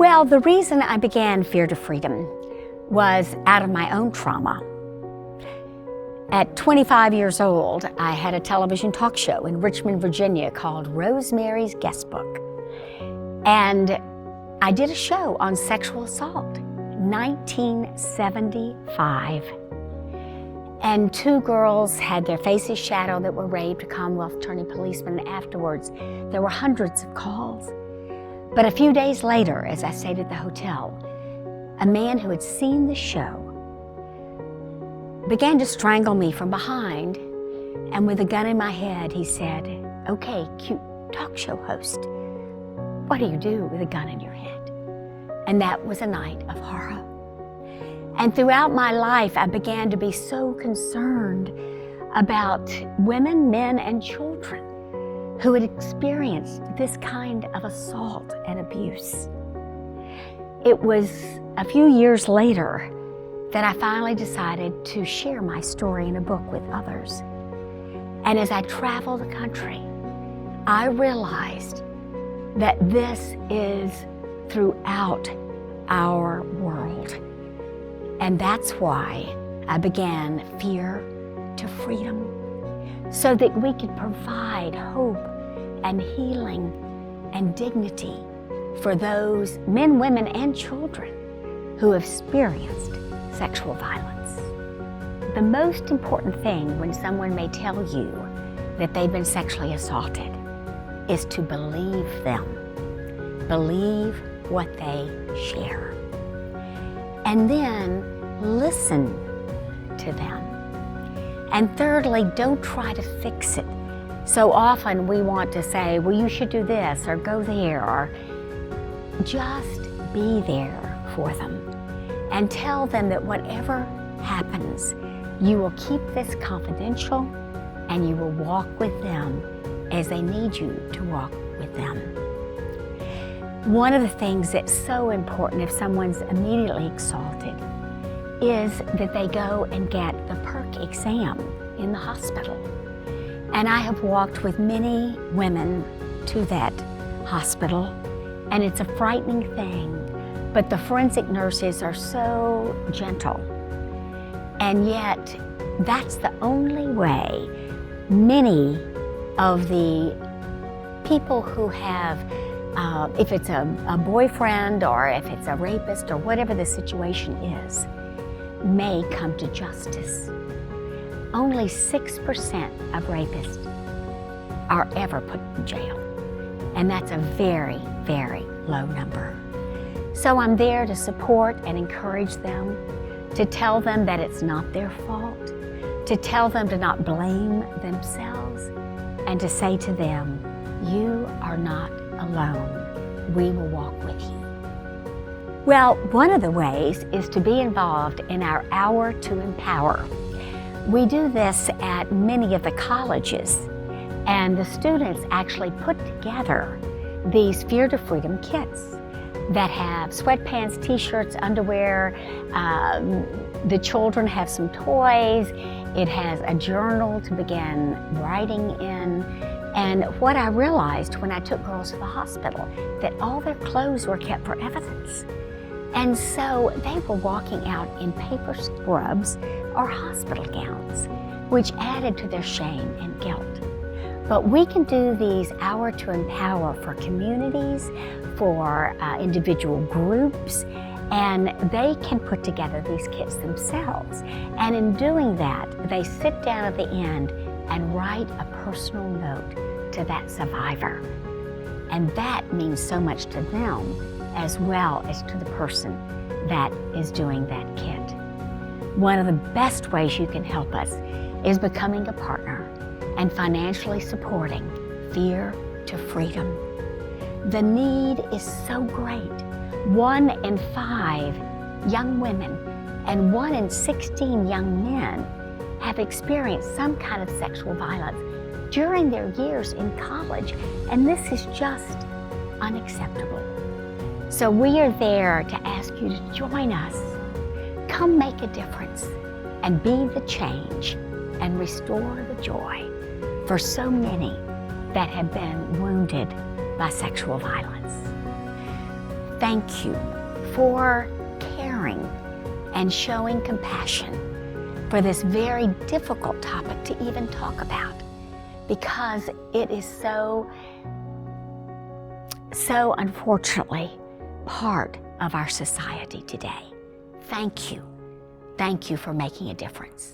Well, the reason I began Fear to Freedom was out of my own trauma. At 25 years old, I had a television talk show in Richmond, Virginia called Rosemary's Guest Book. And I did a show on sexual assault, 1975. And two girls had their faces shadowed that were raped, a Commonwealth attorney policeman, and afterwards there were hundreds of calls. But a few days later, as I stayed at the hotel, a man who had seen the show began to strangle me from behind, and with a gun in my head, he said, "Okay, cute talk show host, what do you do with a gun in your head?" And that was a night of horror. And throughout my life, I began to be so concerned about women, men, and children who had experienced this kind of assault and abuse. It was a few years later that I finally decided to share my story in a book with others. And as I traveled the country, I realized that this is throughout our world. And that's why I began Fear to Freedom, so that we could provide hope and healing and dignity for those men, women, and children who have experienced sexual violence. The most important thing when someone may tell you that they've been sexually assaulted is to believe them. Believe what they share. And then listen to them. And thirdly, don't try to fix it. So often we want to say, well, you should do this or go there, or just be there for them and tell them that whatever happens, you will keep this confidential and you will walk with them as they need you to walk with them. One of the things that's so important if someone's immediately assaulted is that they go and get the PERK exam in the hospital. And I have walked with many women to that hospital, and it's a frightening thing, but the forensic nurses are so gentle. And yet, that's the only way many of the people who have if it's a boyfriend or if it's a rapist or whatever the situation is, may come to justice. Only 6% of rapists are ever put in jail. And that's a very, very low number. So I'm there to support and encourage them, to tell them that it's not their fault, to tell them to not blame themselves, and to say to them, you are not alone. We will walk with you. Well, one of the ways is to be involved in our Hour to Empower. We do this at many of the colleges, and the students actually put together these Fear to Freedom kits that have sweatpants, t-shirts, underwear. The children have some toys. It has a journal to begin writing in. And what I realized when I took girls to the hospital, that all their clothes were kept for evidence. And so they were walking out in paper scrubs or hospital gowns, which added to their shame and guilt. But we can do these Hour to Empower for communities, for individual groups, and they can put together these kits themselves. And in doing that, they sit down at the end and write a personal note to that survivor. And that means so much to them as well as to the person that is doing that kit. One of the best ways you can help us is becoming a partner and financially supporting Fear to Freedom. The need is so great. 1 in 5 young women and 1 in 16 young men have experienced some kind of sexual violence during their years in college, and this is just unacceptable. So we are there to ask you to join us. Come make a difference and be the change and restore the joy for so many that have been wounded by sexual violence. thank you for caring and showing compassion for this very difficult topic to even talk about, because it is so unfortunately part of our society today. Thank you. Thank you for making a difference.